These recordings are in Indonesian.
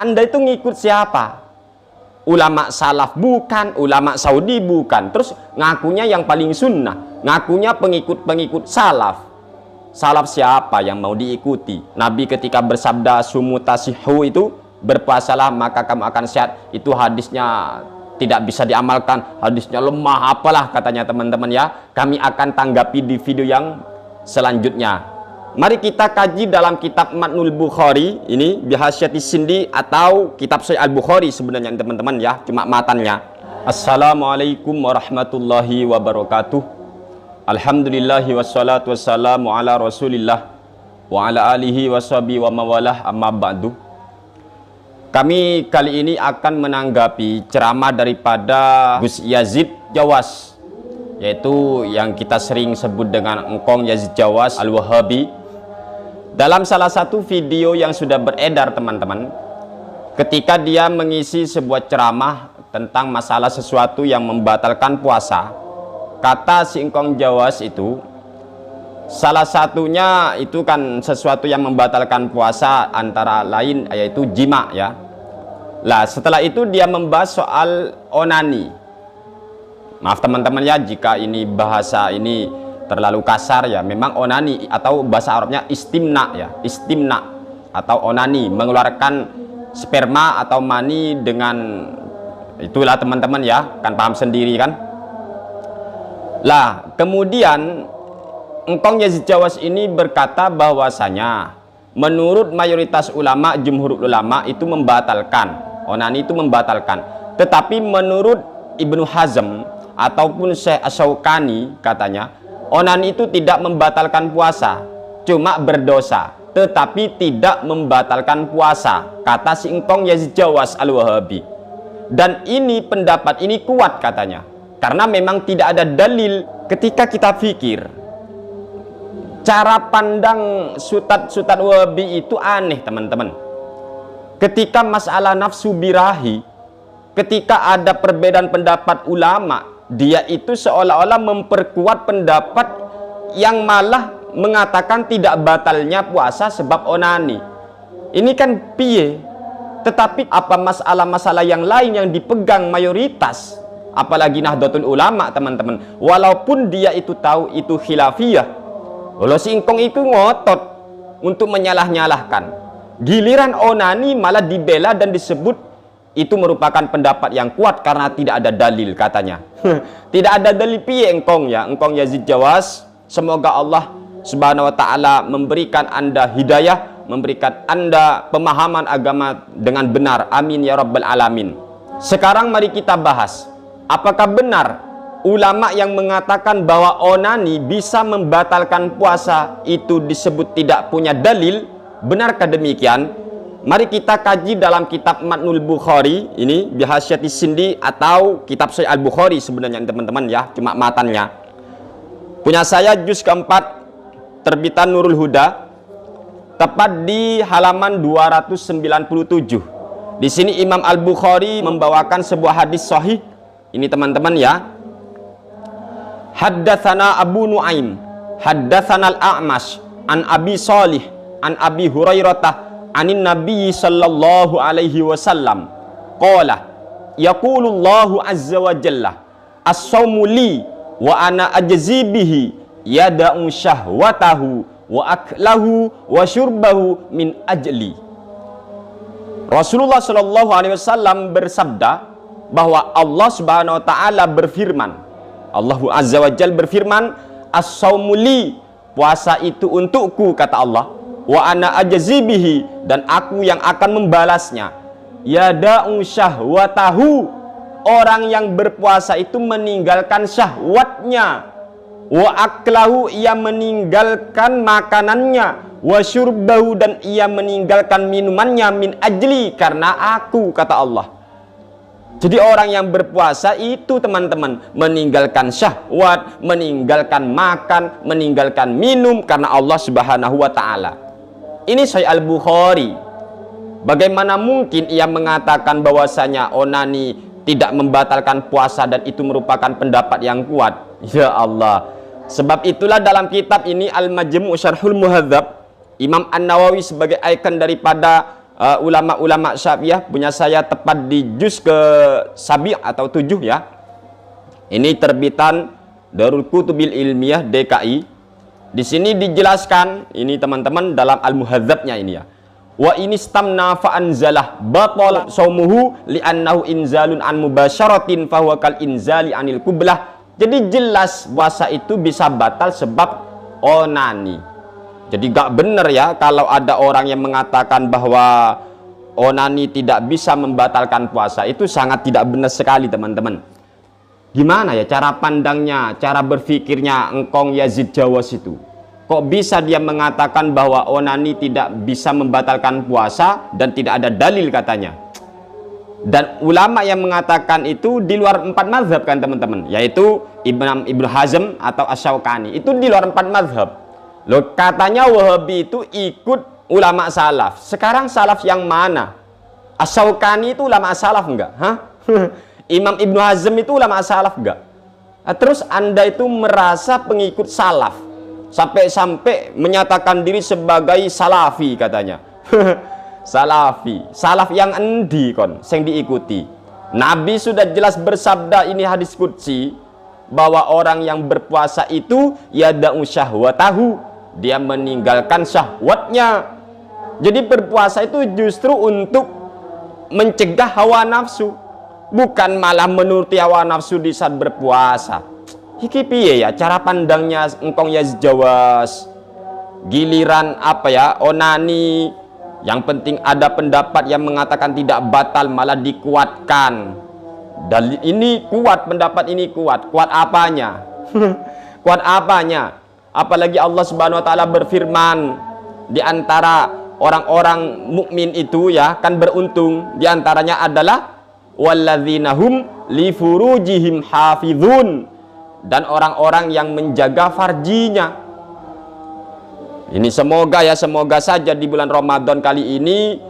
Anda itu ngikut siapa? Ulama salaf bukan, ulama Saudi bukan, terus ngakunya yang paling sunnah, ngakunya pengikut-pengikut salaf. Salaf siapa yang mau diikuti? Nabi ketika bersabda sumutasihu itu, berpuasalah maka kamu akan sehat, itu hadisnya tidak bisa diamalkan, hadisnya lemah apalah katanya teman-teman ya. Kami akan tanggapi di video yang selanjutnya. Mari kita kaji dalam kitab Matnul Bukhari ini, Bihasyati Sindi, atau kitab Sahih Al-Bukhari sebenarnya teman-teman ya, cuma matannya. Assalamualaikum warahmatullahi wabarakatuh. Alhamdulillahi wassalatu wassalamu ala rasulillah wa ala alihi washabihi wa mawalah, amma ba'du. Kami kali ini akan menanggapi ceramah daripada Gus Yazid Jawas, yaitu yang kita sering sebut dengan Engkong Yazid Jawas Al-Wahabi. Dalam salah satu video yang sudah beredar teman-teman, ketika dia mengisi sebuah ceramah tentang masalah sesuatu yang membatalkan puasa, kata si Engkong Jawas itu, salah satunya itu kan sesuatu yang membatalkan puasa antara lain yaitu jima ya. Lah setelah itu dia membahas soal onani. Maaf teman-teman ya jika ini bahasa ini terlalu kasar ya, memang onani atau bahasa Arabnya istimna ya, istimna atau onani, mengeluarkan sperma atau mani dengan itulah teman-teman ya, kan paham sendiri kan. Lah kemudian Engkong Yazid Jawas ini berkata bahwasanya menurut mayoritas ulama, jumhur ulama itu membatalkan, onani itu membatalkan. Tetapi menurut Ibnu Hazm ataupun Syekh Asy-Syaukani katanya, onani itu tidak membatalkan puasa, cuma berdosa, tetapi tidak membatalkan puasa, kata si Engkong Yazid Jawas Al-Wahabi. Dan ini pendapat ini kuat katanya, karena memang tidak ada dalil. Ketika kita pikir, cara pandang sutat-sutat Wahabi itu aneh teman-teman. Ketika masalah nafsu birahi, ketika ada perbedaan pendapat ulama, dia itu seolah-olah memperkuat pendapat yang malah mengatakan tidak batalnya puasa sebab onani. Ini kan piye? Tetapi apa masalah-masalah yang lain yang dipegang mayoritas, apalagi Nahdlatul Ulama teman-teman, walaupun dia itu tahu itu khilafiyah, walau si Engkong itu ngotot untuk menyalah-nyalahkan, giliran onani malah dibela dan disebut itu merupakan pendapat yang kuat karena tidak ada dalil katanya. Tidak ada dalil piye Engkong ya, Engkong Yazid Jawas. Semoga Allah Subhanahu wa taala memberikan Anda hidayah, memberikan Anda pemahaman agama dengan benar. Amin ya rabbal alamin. Sekarang mari kita bahas, apakah benar ulama yang mengatakan bahwa onani bisa membatalkan puasa itu disebut tidak punya dalil? Benarkah demikian? Mari kita kaji dalam kitab Matnul Bukhari ini, Bihasyati Sindi, atau kitab Sahih Al-Bukhari sebenarnya teman-teman ya, cuma matannya. Punya saya juz keempat terbitan Nurul Huda, tepat di halaman 297. Di sini Imam Al-Bukhari membawakan sebuah hadis sahih. Ini teman-teman ya. Haddatsana Abu Nuaim, haddatsana Al-A'mash an Abi Shalih an Abi Hurairah anin Nabi sallallahu alaihi wasallam qala yaqulullahu azza wa jalla as-sawmu li wa ana ajzi bihi yada'u syahwatahu wa aklahu wa syurbahu min ajli. Rasulullah sallallahu alaihi wasallam bersabda bahwa Allah Subhanahu wa taala berfirman, Allahu azza wa jalla berfirman, as-sawmu li, puasa itu untukku kata Allah, wa ana ajzibihi, dan aku yang akan membalasnya. Yada'u syahwatahu, orang yang berpuasa itu meninggalkan syahwatnya. Wa aklahu, ia meninggalkan makanannya. Wa syurbahu, dan ia meninggalkan minumannya, min ajli, karena aku kata Allah. Jadi orang yang berpuasa itu teman-teman meninggalkan syahwat, meninggalkan makan, meninggalkan minum karena Allah Subhanahu wa taala. Ini Sahih Al-Bukhari. Bagaimana mungkin ia mengatakan bahwasanya onani tidak membatalkan puasa dan itu merupakan pendapat yang kuat? Ya Allah. Sebab itulah dalam kitab ini Al-Majmu' Syarhul Muhadzab, Imam An-Nawawi sebagai ikon daripada ulama-ulama Syafi'iyah punya saya tepat di juz ke sabi' atau 7 ya. Ini terbitan Darul Kutubil Ilmiyah DKI. Di sini dijelaskan ini teman-teman dalam Al-Muhadzabnya ini ya. Wa inistamna fa anzalah batala saumuhu li'annahu inzalun an mubasyaratin fa huwa kal inzali anil qublah. Jadi jelas puasa itu bisa batal sebab onani. Jadi gak benar ya kalau ada orang yang mengatakan bahwa onani tidak bisa membatalkan puasa. Itu sangat tidak benar sekali teman-teman. Gimana ya cara pandangnya, cara berpikirnya Engkong Yazid Jawas itu? Kok bisa dia mengatakan bahwa onani tidak bisa membatalkan puasa dan tidak ada dalil katanya? Dan ulama yang mengatakan itu di luar 4 mazhab kan teman-teman, yaitu Ibnu Hazm atau Asy-Syaukani. Itu di luar 4 mazhab. Loh, katanya Wahabi itu ikut ulama salaf. Sekarang salaf yang mana? Asy-Syaukani itu ulama salaf enggak? Hah? Imam Ibnu Hazm itu ulama salaf enggak? Nah, terus Anda itu merasa pengikut salaf. Sampai-sampai menyatakan diri sebagai salafi katanya. Salafi. Salaf yang endi kon, yang diikuti. Nabi sudah jelas bersabda, ini hadis qudsi, bahwa orang yang berpuasa itu yada'u syahwatahu, dia meninggalkan syahwatnya. Jadi berpuasa itu justru untuk mencegah hawa nafsu, bukan malah menuruti hawa nafsu di saat berpuasa. Iki piye ya cara pandangnya Engkong Yazid Jawas? Giliran apa ya, onani, yang penting ada pendapat yang mengatakan tidak batal malah dikuatkan. Dan ini kuat, pendapat ini kuat. Kuat apanya? Kuat apanya? Apalagi Allah Subhanahu wa taala berfirman, di antara orang-orang mukmin itu ya kan beruntung, di antaranya adalah walladzina hum li furujihim hafizun, dan orang-orang yang menjaga farjinya. Ini semoga ya, semoga saja di bulan Ramadan kali ini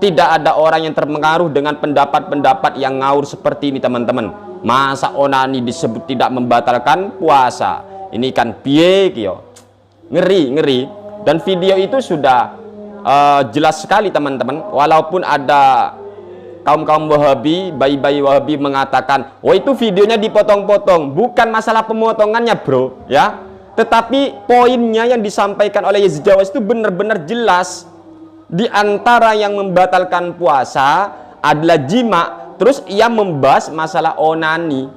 tidak ada orang yang terpengaruh dengan pendapat-pendapat yang ngawur seperti ini teman-teman. Masa onani disebut tidak membatalkan puasa? Ini kan piye kyo? Ngeri. Dan video itu sudah jelas sekali teman-teman. Walaupun ada kaum-kaum Wahabi, bayi-bayi Wahabi mengatakan, oh itu videonya dipotong-potong. Bukan masalah pemotongannya bro ya, tetapi poinnya yang disampaikan oleh Yazid Jawas itu benar-benar jelas. Di antara yang membatalkan puasa adalah jima. Terus ia membahas masalah onani.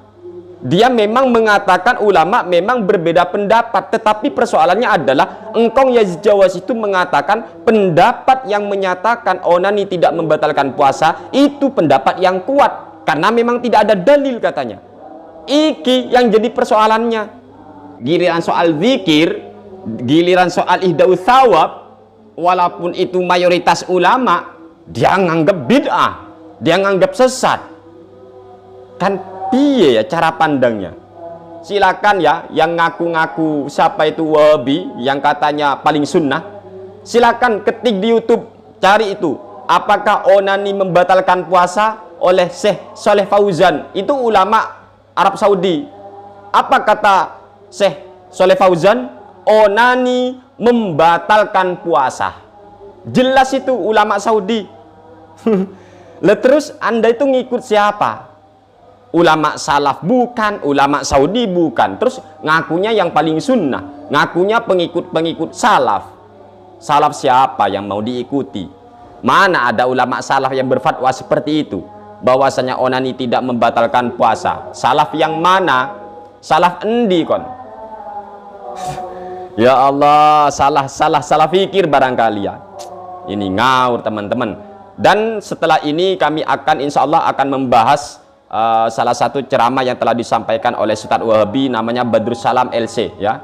Dia memang mengatakan ulama memang berbeda pendapat, tetapi persoalannya adalah Engkong Yazid Jawas itu mengatakan pendapat yang menyatakan onani tidak membatalkan puasa itu pendapat yang kuat karena memang tidak ada dalil katanya. Iki yang jadi persoalannya. Giliran soal zikir, giliran soal ihdaus tsawab, walaupun itu mayoritas ulama, dia nganggap bid'ah, dia nganggap sesat. Kan piye ya cara pandangnya? Silakan ya yang ngaku-ngaku siapa itu Wahabi yang katanya paling sunnah, silakan ketik di YouTube, cari itu apakah onani membatalkan puasa oleh Syekh Saleh Fauzan, itu ulama Arab Saudi. Apa kata Syekh Saleh Fauzan? Onani membatalkan puasa. Jelas itu ulama Saudi. Lah terus Anda itu ngikut siapa? Ulama salaf bukan, ulama Saudi bukan. Terus ngakunya yang paling sunnah, ngakunya pengikut-pengikut salaf. Salaf siapa yang mau diikuti? Mana ada ulama salaf yang berfatwa seperti itu, bahwasanya onani tidak membatalkan puasa? Salaf yang mana? Salaf endi kon? Ya Allah, salah fikir barangkali ya. Ini ngawur teman-teman. Dan setelah ini kami akan insya Allah akan membahas salah satu ceramah yang telah disampaikan oleh Ustadz Wahabi namanya Badrus Salam LC ya.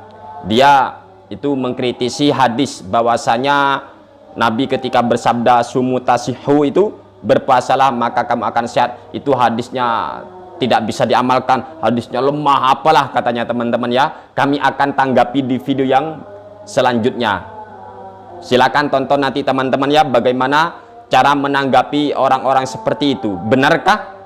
Dia itu mengkritisi hadis bahwasanya Nabi ketika bersabda sumu tasihu itu berpuasalah maka kamu akan sehat, itu hadisnya tidak bisa diamalkan, hadisnya lemah apalah katanya teman-teman ya. Kami akan tanggapi di video yang selanjutnya. Silakan tonton nanti teman-teman ya, bagaimana cara menanggapi orang-orang seperti itu. Benarkah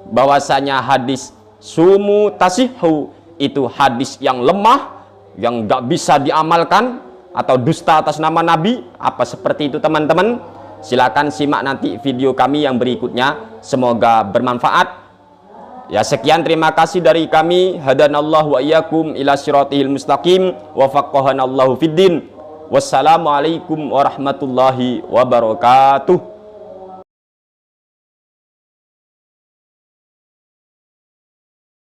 bahwasanya hadis sumu tasihu itu hadis yang lemah, yang gak bisa diamalkan, atau dusta atas nama Nabi? Apa seperti itu teman-teman? Silakan simak nanti video kami yang berikutnya. Semoga bermanfaat. Ya, sekian, terima kasih dari kami. Hadanallahu wa iyyakum ila siratil mustaqim wa faqahanallahu fiddin. Wassalamualaikum warahmatullahi wabarakatuh.